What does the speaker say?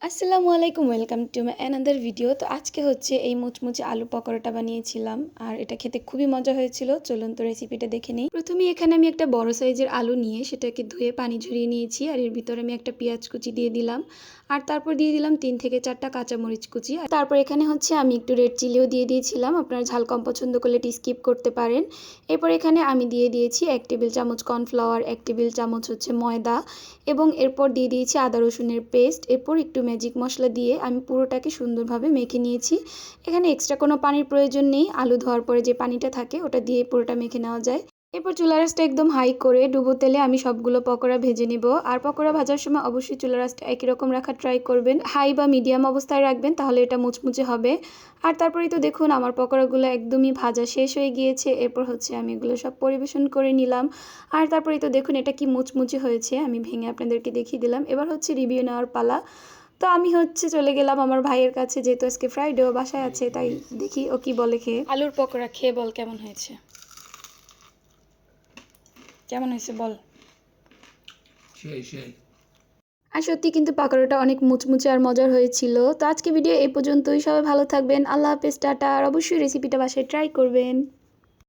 আসসালামু আলাইকুম, welcome to my another video. তো আজকে হচ্ছে এই মুচমুচে আলু পকোড়াটা বানিয়েছিলাম আর এটা খেতে খুবই মজা হয়েছিল। চলুন তো রেসিপিটা দেখে নিই। প্রথমেই এখানে আমি একটা বড় সাইজের আলু নিয়ে সেটাকে ধুয়ে পানি ঝরিয়ে নিয়েছি আর এর ভিতরে আমি একটা পেঁয়াজ কুচি দিয়ে দিলাম আর তারপর দিয়ে দিলাম 3 থেকে 4টা কাঁচামরিচ কুচি। আর তারপর এখানে হচ্ছে আমি একটু রেড চিলিও দিয়ে দিয়েছিলাম, আপনারা ঝাল কম পছন্দ করলে এটি স্কিপ করতে পারেন। এরপর এখানে আমি দিয়ে দিয়েছি 1 টেবিল চামচ কর্নফ্লাওয়ার, 1 টেবিল চামচ হচ্ছে ময়দা এবং এরপর দিয়ে দিয়েছি আদা রসুনের পেস্ট। এরপর একটু ম্যাজিক মশলা দিয়ে আমি পুরোটাকে সুন্দরভাবে মেখে নিয়েছি। এখানে এক্সট্রা কোনো পানির প্রয়োজন নেই, আলু ধোয়ার পরে যে পানিটা থাকে ওটা দিয়ে পুরোটা মেখে নেওয়া যায়। এরপর চুলার আঁচটা একদম হাই করে ডুবো তেলে আমি সবগুলো পকোড়া ভেজে নিব। আর পকোড়া ভাজার সময় অবশ্যই চুলার আঁচটা একই রকম রাখার ট্রাই করবেন, হাই বা মিডিয়াম অবস্থায় রাখবেন, তাহলে এটা মুচমুচে হবে। আর তারপরেই তো দেখুন আমার পকোড়াগুলো একদমই ভাজা শেষ হয়ে গিয়েছে। এরপর হচ্ছে আমি এগুলো সব পরিবেশন করে নিলাম। আর তারপরেই তো দেখুন এটা কি মুচমুচে হয়েছে, আমি ভেঙে আপনাদেরকে দেখিয়ে দিলাম। এবার হচ্ছে রিভিউ নেওয়ার পালা। তো আমি হচ্ছে চলে গেলাম আমার ভাইয়ের কাছে, যেহেতু আজকে ফ্রাইডে ও বাসায় আছে, তাই দেখি ও কি বলে খেয়ে। আলুর পকোড়া খেয়ে বল কেমন হয়েছে, কেমন হয়েছে বল। আর সত্যি কিন্তু পাকোড়াটা অনেক মুচমুচে আর মজার হয়েছিল। তো আজকে ভিডিও এই পর্যন্তই, সবাই ভালো থাকবেন, আল্লাহ হাফেজ, টাটা। আর অবশ্যই রেসিপিটা বাসায় ট্রাই করবেন।